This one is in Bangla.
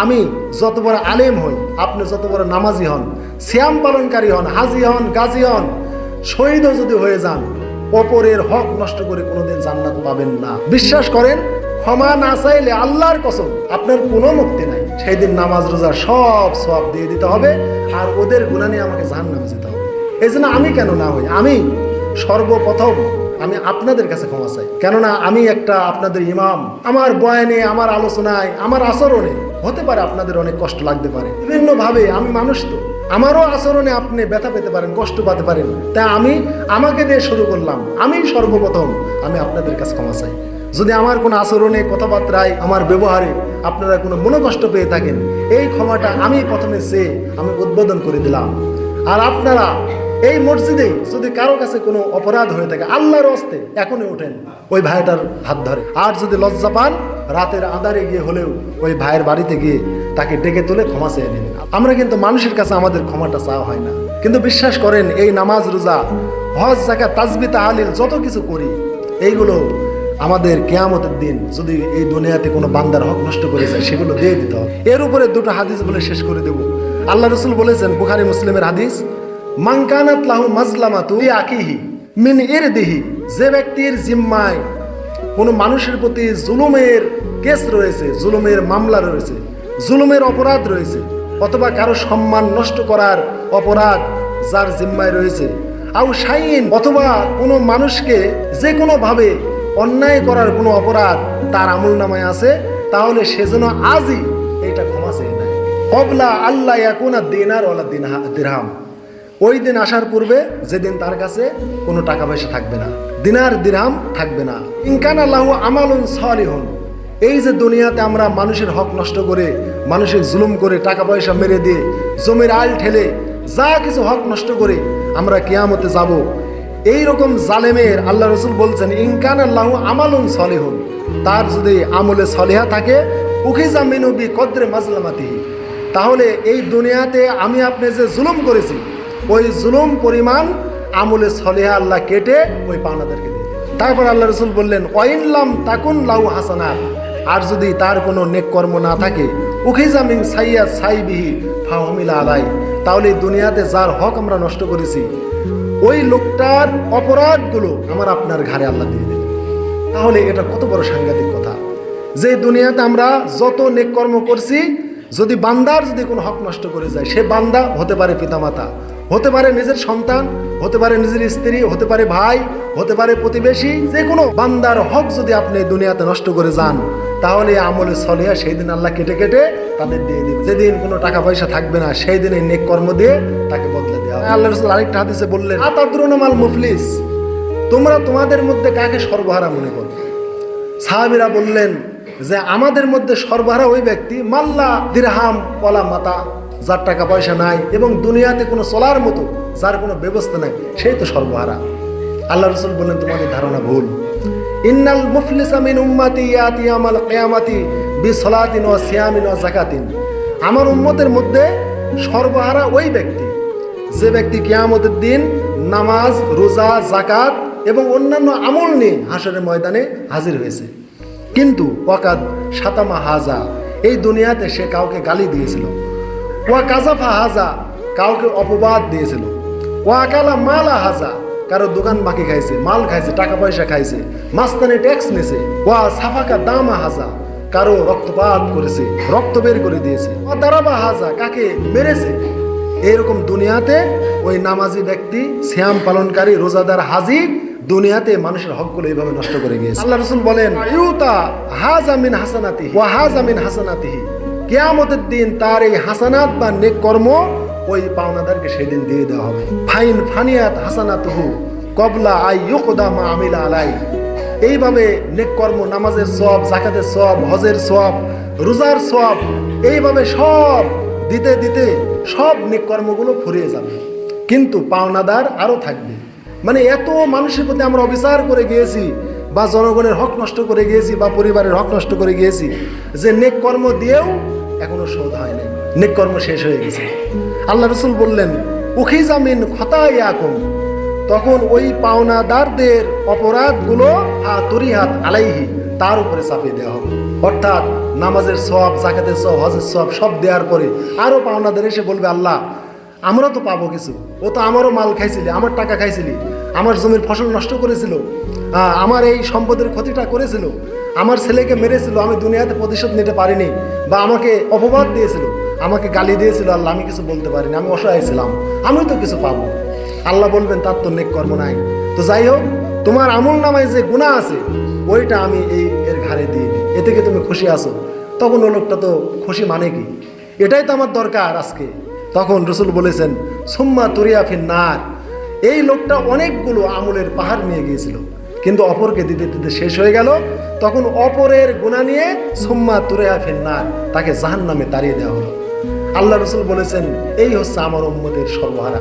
আমি যত বড় আলেম হই, আপনি যত বড় নামাজি হন, সিয়াম পালনকারী হন, হাজি হন, গাজী হন, শহীদও যদি হয়ে যান, অপরের হক নষ্ট করে কোনোদিন জান্নাত পাবেন না। বিশ্বাস করেন, ক্ষমা না চাইলে আল্লাহর কসম আপনার কোনো মুক্তি নাই। সেই দিন নামাজ রোজা সব সওয়াব দিয়ে দিতে হবে, আর ওদের গুনাহ নিয়ে আমাকে জাহান্নামে যেতে হবে। এই জন্য আমি কেন না হই, আমি সর্বপ্রথম আমি আপনাদের কাছে ক্ষমা চাই। কেননা আমি একটা আপনাদের ইমাম। আমার বয়ানে, আমার আলোচনায়, আমার আচরণে হতে পারে আপনাদের অনেক কষ্ট লাগতে পারে, বিভিন্নভাবে আমি মানুষ, তো আমারও আচরণে আপনি ব্যথা পেতে পারেন, কষ্ট পেতে পারেন। তাই আমি আমাকে দিয়ে শুরু করলাম। আমি সর্বপ্রথম আমি আপনাদের কাছে ক্ষমা চাই। যদি আমার কোনো আচরণে, কথাবার্তায়, আমার ব্যবহারে আপনারা কোনো মনোকষ্ট পেয়ে থাকেন, এই ক্ষমাটা আমি প্রথমে চেয়ে আমি উদ্বোধন করে দিলাম। আর আপনারা এই মসজিদে যদি কারো কাছে কোনো অপরাধ হয়ে থাকে, আল্লাহর হস্তে এখনই ওঠেন, ওই ভাইটার হাত ধরে। আর যদি লজ্জা পান, রাতের আঁধারে গিয়ে হলেও ওই ভাইয়ের বাড়িতে গিয়ে তাকে ডেকে তুলে ক্ষমা চেয়ে নিন। আমরা কিন্তু মানুষের কাছে আমাদের ক্ষমাটা চাওয়া হয় না, কিন্তু বিশ্বাস করেন এই নামাজ, রোজা, হজ, যাকাত, তাসবিহ, তাহলিল যত কিছু করি, এইগুলো আমাদের কিয়ামতের দিন যদি এই দুনিয়াতে কোনো বান্দার হক নষ্ট করে যায়, সেগুলো দিয়ে দিতে হবে। এর উপরে দুটো হাদিস বলে শেষ করে দেব। আল্লাহ রাসূল বলেছেন, বুখারী মুসলিমের হাদিস, মান কানাত লাহু মাজলামাতু লিআখিহি মিন ইরদিহি, যে ব্যক্তির জিম্মায় কোনো মানুষের প্রতি জুলুমের কেস রয়েছে, জুলুমের মামলা রয়েছে, জুলুমের অপরাধ রয়েছে, অথবা কারো সম্মান নষ্ট করার অপরাধ যার জিম্মায় রয়েছে, আও শাইইন, অথবা কোনো মানুষকে যে কোনোভাবে অন্যায় করার কোনো অপরাধ তার আমলনামায় আছে, তাহলে সেজন্য আজই এটা ক্ষমা চেয়ে নেয়। ক্বাবলা আল্লা ইয়াকুনা দিনার ওয়ালা দিরহাম, ওই দিন আসার পূর্বে যেদিন তার কাছে কোনো টাকা পয়সা থাকবে না, দিনার দিরহাম থাকবে না। ইনকানা লাহু আমালুন সালিহুন, এই যে দুনিয়াতে আমরা মানুষের হক নষ্ট করে, মানুষের জুলুম করে, টাকা পয়সা মেরে দিয়ে, জমির আল ঠেলে, যা কিছু হক নষ্ট করে আমরা কিয়ামতে যাব, এই রকম জালেমের আল্লাহ রাসূল বলছেন, ইনকানা লাহু আমালুন সালিহুন, তার যদি আমলে সলিহা থাকে, উখিযা মিনহু বিকদরি মাজলামাতিহি, তাহলে এই দুনিয়াতে আমি আপনি যে জুলুম করেছি, ওই জুলুম পরিমাণ আমলে সলিহা আল্লাহ কেটে ওই পাওনাদারকে দিয়ে দেন। তারপর আল্লাহ রাসূল বললেন, ওয়াইনলাম তাকুন লাহু হাসানাত, আর যদি তার কোনো নেক কর্ম না থাকে, উখিযা মিন সাইয়্যাত সাইবিহি ফাহুমিলা আলাই, তাহলে দুনিয়াতে যার হক আমরা নষ্ট করেছি, ওই লোকটার অপরাধগুলো আমার আপনার ঘাড়ে আল্লাহ দিয়ে দেন। তাহলে এটা কত বড় সাংঘাতিক কথা, যে দুনিয়াতে আমরা যত নেক কর্ম করছি, যদি বান্দার যদি কোনো হক নষ্ট করে যায়, সে বান্দা হতে পারে পিতামাতা, হতে পারে নিজের সন্তান, হতে পারে নিজের স্ত্রী, হতে পারে ভাই, হতে পারে প্রতিবেশী, যে কোনো বান্দার হক যদি আপনি দুনিয়াতে নষ্ট করে যান, তাহলে আমলে সলিহা সেই দিন আল্লাহ কেটে কেটে তাদের দিয়ে দিবে। যেদিন কোনো টাকা পয়সা থাকবে না, সেই দিন এই নেক কর্ম দিয়ে তাকে বদলে দেওয়া হবে। আল্লাহ রাসূল আরেকটা হাদিসে বললেন, আতাদরুনা মাল মুফলিস, তোমরা তোমাদের মধ্যে কাকে সর্বহারা মনে করো? সাহাবীরা বললেন যে আমাদের মধ্যে সর্বহারা ওই ব্যক্তি, মাল্লা দিরহাম ওয়ালা মাতা, যার টাকা পয়সা নাই এবং দুনিয়াতে কোনো চলার মতো যার কোনো ব্যবস্থা নাই, সেই তো সর্বহারা। আল্লাহ রাসূল বললেন, তোমাদের ধারণা ভুল। ইন্নাল মুফলিসা মিন উম্মতি ইয়াতি ইয়াউমাল কিয়ামাতি বিসলাতিন ওয়া সিয়ামিন ওয়া যাকাতিন, আমার উম্মতের মধ্যে সর্বহারা ওই ব্যক্তি, যে ব্যক্তি কিয়ামতের দিন নামাজ, রোজা, যাকাত এবং অন্যান্য আমল নিয়ে হাসরের ময়দানে হাজির হয়েছে, কিন্তু ওয়াকাদ শাতামা হাজা, এই দুনিয়াতে সে কাউকে গালি দিয়েছিল, ওয়া কাযাফা হাজা, কাউকে অপবাদ দিয়েছিল, ওয়া আকালা মালা হাজা, কারো দোকান বাকি খাইছে, মাল খাইছে, টাকা পয়সা খাইছে, মাস্তানি ট্যাক্স নিছে, ওয়া সাফাকা দামা হাজা, কারো রক্তপাত করেছে, রক্ত বের করে দিয়েছে, ওয়া দারাবা হাজা, কাকে মেরেছে। এইরকম দুনিয়াতে ওই নামাজি ব্যক্তি, সিয়াম পালনকারী, রোজাদার, হাজি, দুনিয়াতে মানুষের হকগুলো এইভাবে নষ্ট করে গিয়েছে। আল্লাহ রাসূল বলেন, ইউতা হাজা মিন হাসানাতিহি ওয়া হাজা মিন হাসানাতিহি, কিয়ামতের দিন তার এই হাসানাত বা নেক কর্ম ওই পাওনাদারকে সেদিন দিয়ে দেওয়া হবে। ফাইন ফানিয়াত হাসানাতুহু ক্বাবলা আই ইউকদা মা আমিলা আলাই, এইভাবে নেক কর্ম, নামাজের সওয়াব, যাকাতের সওয়াব, হজের সওয়াব, রোজার সওয়াব, এইভাবে সব দিতে দিতে সব নেক কর্মগুলো ফুরিয়ে যাবে, কিন্তু পাওনাদার আরো থাকবে। মানে এত মানুষের প্রতি আমরা অবিচার করে গিয়েছি, বা জনগণের হক নষ্ট করে গিয়েছি, বা পরিবারের হক নষ্ট করে গিয়েছি, যে নেক কর্ম দিয়েও এখনো শোধ হয় নাই, নেক কর্ম শেষ হয়ে গেছে। আল্লাহ রাসূল বললেন, উখিযা মিন খতায়াকুম, তখন ওই পাওনাদারদের অপরাধগুলো আতরিহাত আলাইহি, তার উপরে চাপিয়ে দেওয়া হবে। অর্থাৎ নামাজের সওয়াব, যাকাতের সওয়াব, হজের সওয়াব সব দেওয়ার পরে আরও পাওনাদের এসে বলবে, আল্লাহ আমরা তো পাবো কিছু, ও তো আমারও মাল খাইছিলি, আমার টাকা খাইছিলি, আমার জমির ফসল নষ্ট করেছিল, আমার এই সম্পদের ক্ষতিটা করেছিল, আমার ছেলেকে মেরেছিল, আমি দুনিয়াতে প্রতিশোধ নিতে পারিনি, বা আমাকে অপবাদ দিয়েছিল, আমাকে গালি দিয়েছিল, আল্লাহ আমি কিছু বলতে পারিনি, আমি অসহায় ছিলাম, আমিও তো কিছু পাবো। আল্লাহ বলবেন তার তো নেক কর্ম নাই, তো যাই হোক তোমার আমল নামায় যে গুনাহ আছে ওইটা আমি এর ঘাড়ে দিয়ে দিই, এতে কি তুমি খুশি আছো? তখন ও লোকটা তো খুশি মানে কি, এটাই তো আমার দরকার আজকে। তখন রসুল বলেছেন সুম্মা তুরিয়া ফিন্নার, এই লোকটা অনেকগুলো আমলের পাহাড় নিয়ে গিয়েছিল, কিন্তু অপরকে দিতে দিতে শেষ হয়ে গেল। তখন অপরের গুনাহ নিয়ে সুম্মা তুরিয়া ফিন্নার, তাকে জাহান্নামে তাড়িয়ে দেওয়া হলো। আল্লাহ রসুল বলেছেন এই হচ্ছে আমার উম্মতের সর্বহারা।